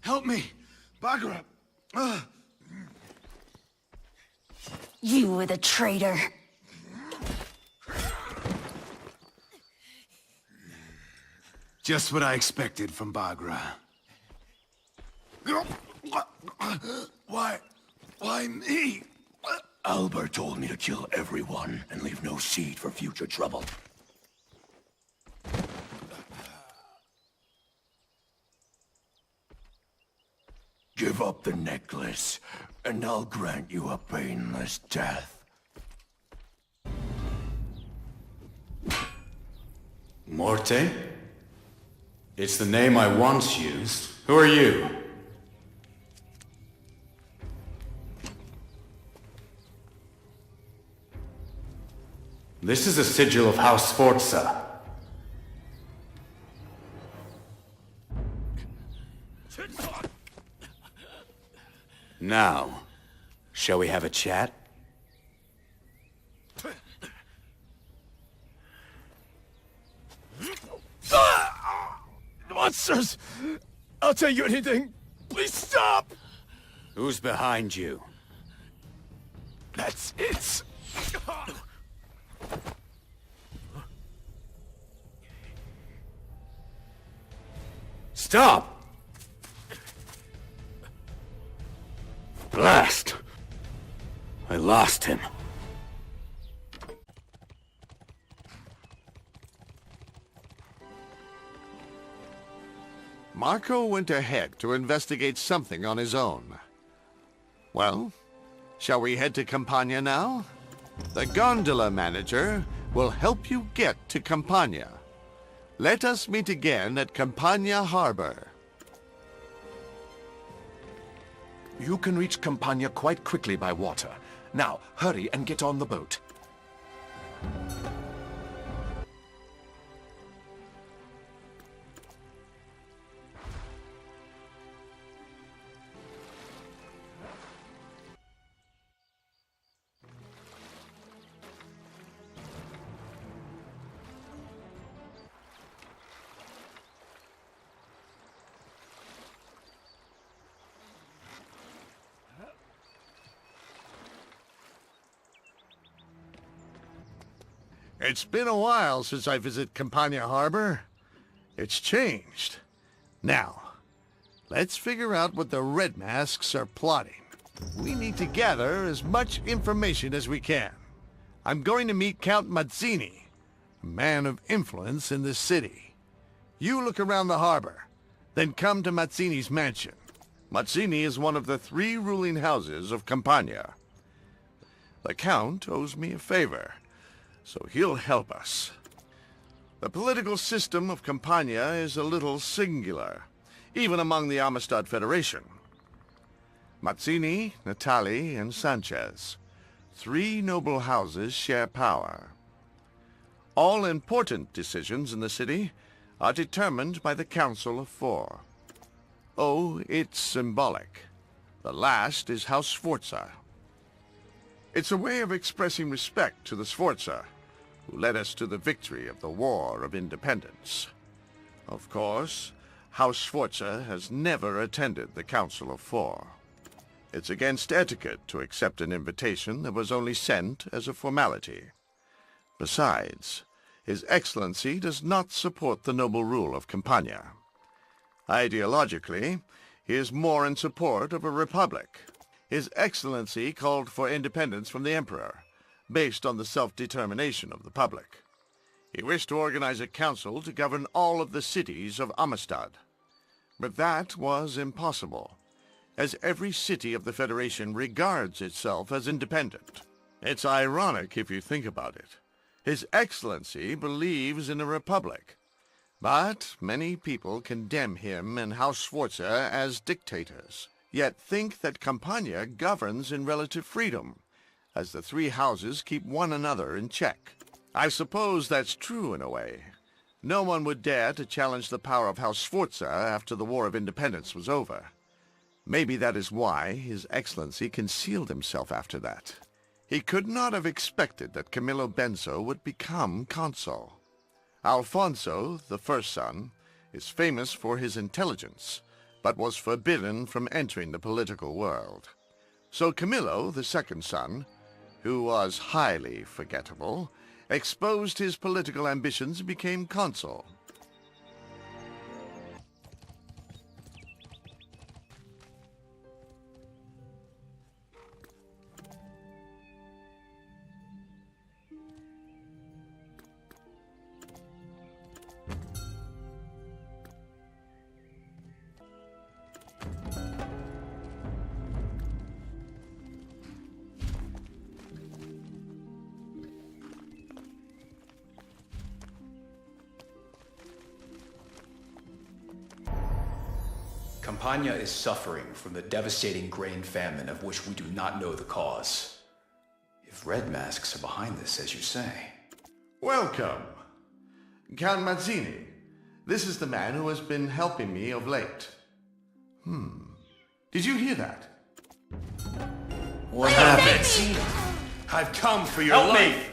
Help me! Bagra! You were the traitor. Just what I expected from Bagra. Why me? Albert told me to kill everyone and leave no seed for future trouble. Give up the necklace, and I'll grant you a painless death. Morte? It's the name I once used. Who are you? This is a sigil of House Sforza. Now, shall we have a chat? Monsters! I'll tell you anything. Please stop! Who's behind you? That's it. Stop! Blast! I lost him. Marco went ahead to investigate something on his own. Well, shall we head to Campagna now? The gondola manager will help you get to Campagna. Let us meet again at Campagna Harbor. You can reach Campagna quite quickly by water. Now, hurry and get on the boat. It's been a while since I visited Campagna Harbor. It's changed. Now, let's figure out what the Red Masks are plotting. We need to gather as much information as we can. I'm going to meet Count Mazzini, a man of influence in this city. You look around the harbor, then come to Mazzini's mansion. Mazzini is one of the 3 ruling houses of Campagna. The Count owes me a favor, so he'll help us. The political system of Campagna is a little singular, even among the Amistad Federation. Mazzini, Natali, and Sanchez, 3 noble houses share power. All important decisions in the city are determined by the Council of 4. Oh, it's symbolic. The last is House Sforza. It's a way of expressing respect to the Sforza, who led us to the victory of the War of Independence. Of course, House Sforza has never attended the Council of 4. It's against etiquette to accept an invitation that was only sent as a formality. Besides, His Excellency does not support the noble rule of Campagna. Ideologically, he is more in support of a republic. His Excellency called for independence from the Emperor, based on the self-determination of the public. He wished to organize a council to govern all of the cities of Amistad. But that was impossible, as every city of the Federation regards itself as independent. It's ironic if you think about it. His Excellency believes in a republic, but many people condemn him and House Sforza as dictators, yet think that Campagna governs in relative freedom, as the 3 houses keep one another in check. I suppose that's true in a way. No one would dare to challenge the power of House Sforza after the War of Independence was over. Maybe that is why His Excellency concealed himself after that. He could not have expected that Camillo Benso would become consul. Alfonso, the first son, is famous for his intelligence, but was forbidden from entering the political world. So Camillo, the second son, who was highly forgettable, exposed his political ambitions and became consul. Campagna is suffering from the devastating grain famine of which we do not know the cause. If red masks are behind this, as you say. Welcome, Count Mazzini. This is the man who has been helping me of late. Did you hear that? What happened? I've come for your life!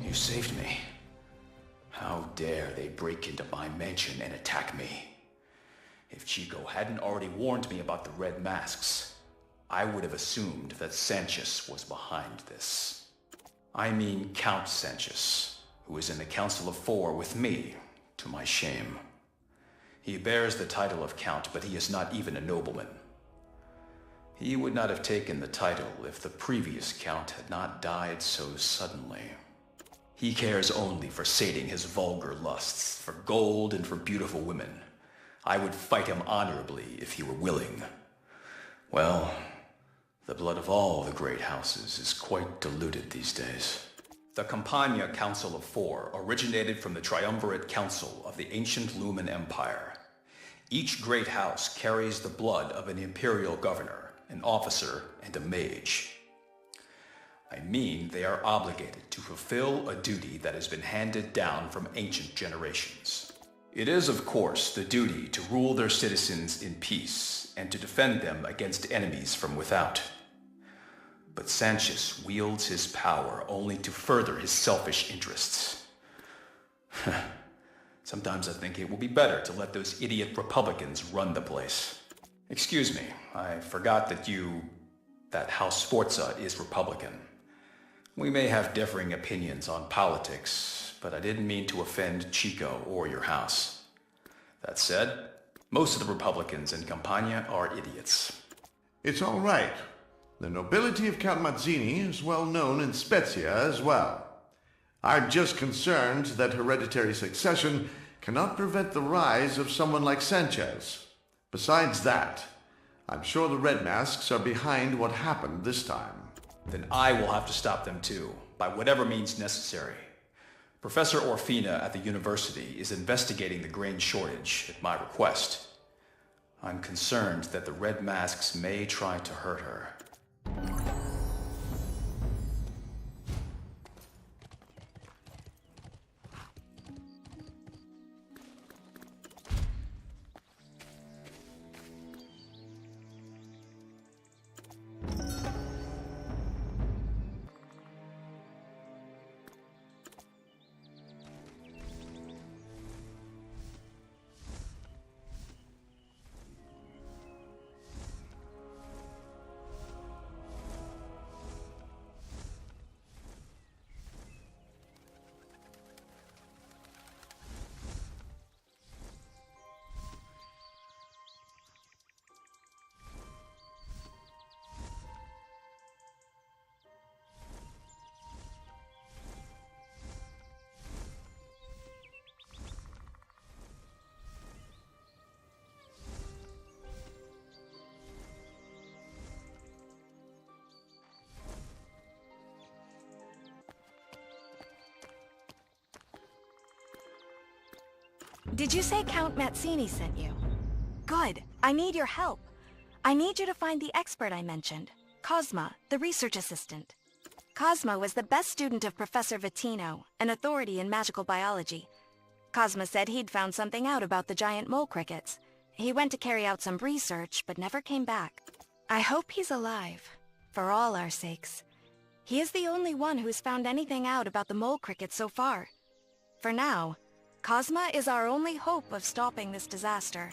You saved me. How dare they break into my mansion and attack me? If Chico hadn't already warned me about the red masks, I would have assumed that Sanchez was behind this. I mean Count Sanchez, who is in the Council of Four with me, to my shame. He bears the title of Count, but he is not even a nobleman. He would not have taken the title if the previous Count had not died so suddenly. He cares only for sating his vulgar lusts, for gold and for beautiful women. I would fight him honorably if he were willing. Well, the blood of all the great houses is quite diluted these days. The Campagna Council of Four originated from the triumvirate council of the ancient Lumen Empire. Each great house carries the blood of an imperial governor, an officer, and a mage. I mean, they are obligated to fulfill a duty that has been handed down from ancient generations. It is, of course, the duty to rule their citizens in peace and to defend them against enemies from without. But Sanchez wields his power only to further his selfish interests. Sometimes I think it will be better to let those idiot Republicans run the place. Excuse me, I forgot that House Sforza is Republican. We may have differing opinions on politics, but I didn't mean to offend Chico or your house. That said, most of the Republicans in Campagna are idiots. It's all right. The nobility of Count Mazzini is well known in Spezia as well. I'm just concerned that hereditary succession cannot prevent the rise of someone like Sanchez. Besides that, I'm sure the Red Masks are behind what happened this time. Then I will have to stop them too, by whatever means necessary. Professor Orfina at the university is investigating the grain shortage at my request. I'm concerned that the Red Masks may try to hurt her. Did you say Count Mazzini sent you? Good. I need your help. I need you to find the expert I mentioned. Cosma, the research assistant. Cosma was the best student of Professor Vitino, an authority in magical biology. Cosma said he'd found something out about the giant mole crickets. He went to carry out some research, but never came back. I hope he's alive, for all our sakes. He is the only one who's found anything out about the mole crickets so far. For now, Cosma is our only hope of stopping this disaster.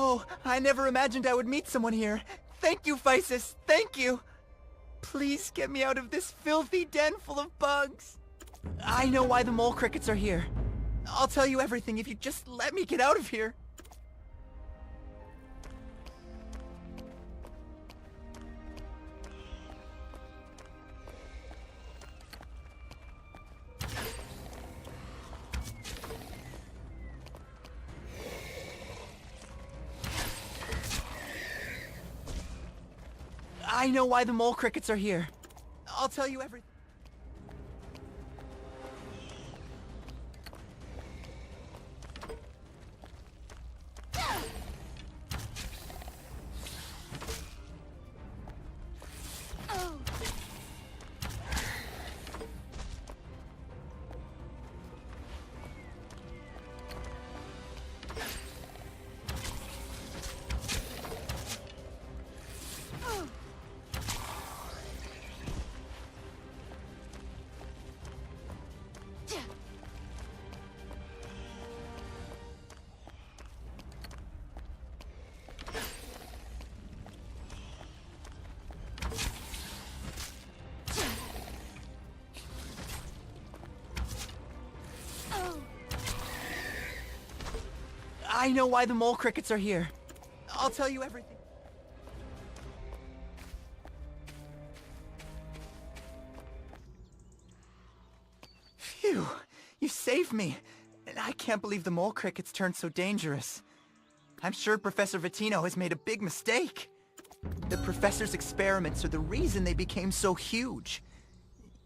Oh, I never imagined I would meet someone here. Thank you, Physis. Thank you. Please get me out of this filthy den full of bugs. I know why the mole crickets are here. I'll tell you everything if you just let me get out of here. I know why the mole crickets are here. I'll tell you everything. I know why the mole crickets are here. I'll tell you everything. Phew, you saved me. And I can't believe the mole crickets turned so dangerous. I'm sure Professor Vitino has made a big mistake. The professor's experiments are the reason they became so huge.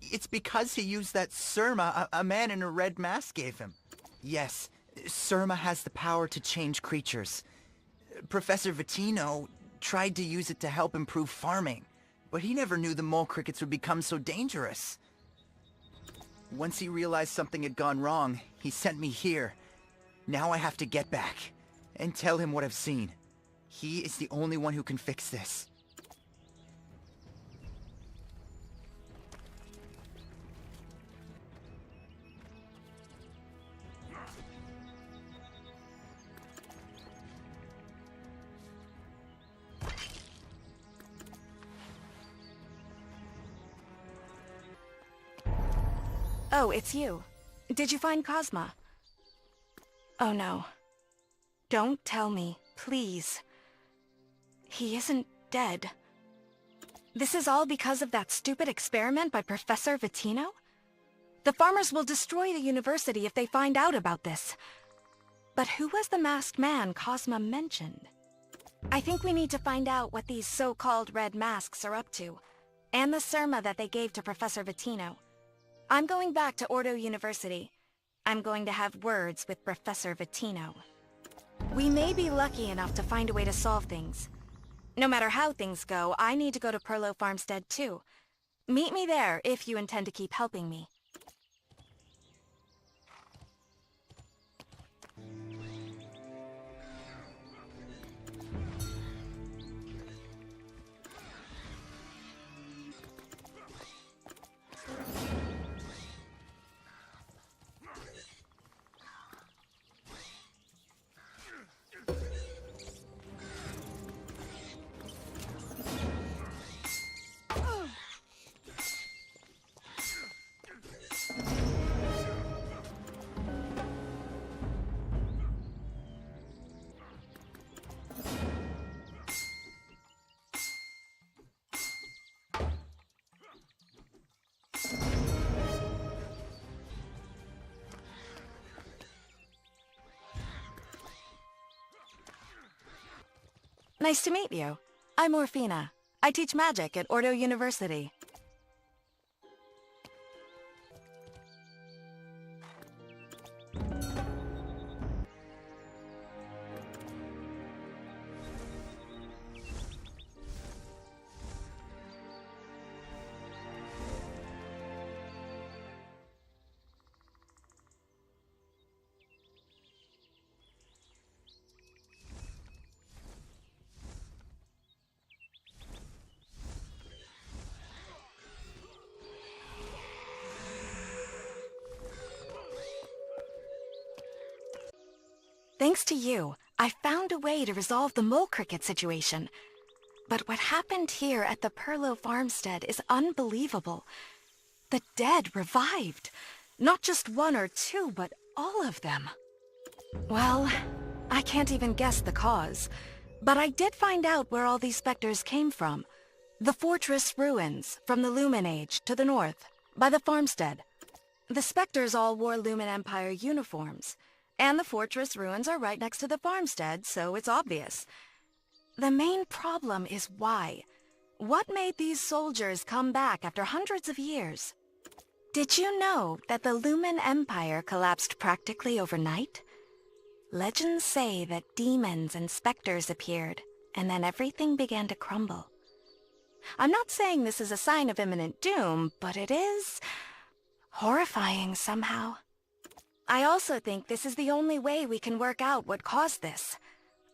It's because he used that Surma a man in a red mask gave him. Yes, Surma has the power to change creatures. Professor Vitino tried to use it to help improve farming, but he never knew the mole crickets would become so dangerous. Once he realized something had gone wrong, he sent me here. Now I have to get back and tell him what I've seen. He is the only one who can fix this. Oh, it's you. Did you find Cosma? Oh no. Don't tell me, please. He isn't dead. This is all because of that stupid experiment by Professor Vitino? The farmers will destroy the university if they find out about this. But who was the masked man Cosma mentioned? I think we need to find out what these so-called red masks are up to, and the serma that they gave to Professor Vittino. I'm going back to Ordo University. I'm going to have words with Professor Vittino. We may be lucky enough to find a way to solve things. No matter how things go, I need to go to Perlo Farmstead too. Meet me there if you intend to keep helping me. Nice to meet you. I'm Orfina. I teach magic at Ordo University. Thanks to you, I found a way to resolve the mole cricket situation. But what happened here at the Perlo Farmstead is unbelievable. The dead revived. Not just one or two, but all of them. Well, I can't even guess the cause. But I did find out where all these specters came from. The fortress ruins, from the Lumen Age to the north, by the farmstead. The specters all wore Lumen Empire uniforms. And the fortress ruins are right next to the farmstead, so it's obvious. The main problem is why. What made these soldiers come back after hundreds of years? Did you know that the Lumen Empire collapsed practically overnight? Legends say that demons and specters appeared, and then everything began to crumble. I'm not saying this is a sign of imminent doom, but it is horrifying somehow. I also think this is the only way we can work out what caused this.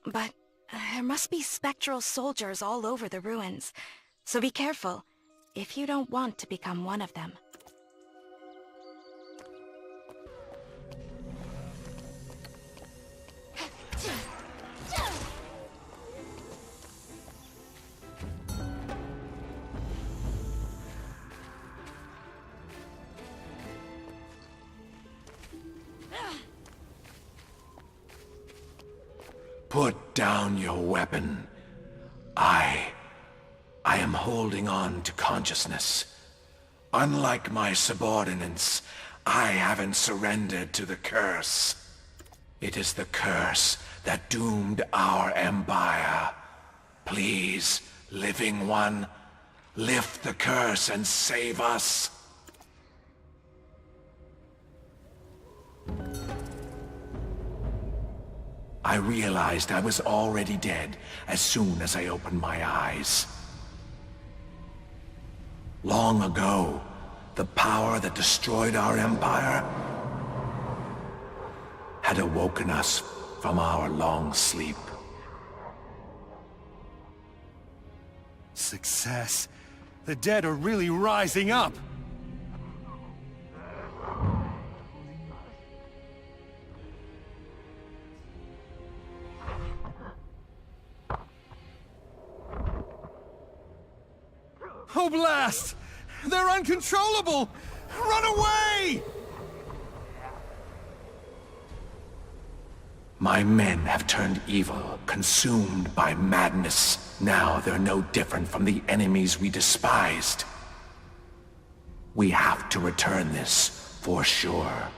But there must be spectral soldiers all over the ruins, so be careful if you don't want to become one of them. Put down your weapon. I am holding on to consciousness. Unlike my subordinates, I haven't surrendered to the curse. It is the curse that doomed our empire. Please, living one, lift the curse and save us. I realized I was already dead as soon as I opened my eyes. Long ago, the power that destroyed our empire had awoken us from our long sleep. Success. The dead are really rising up. Oh, blast! They're uncontrollable! Run away! My men have turned evil, consumed by madness. Now they're no different from the enemies we despised. We have to return this, for sure.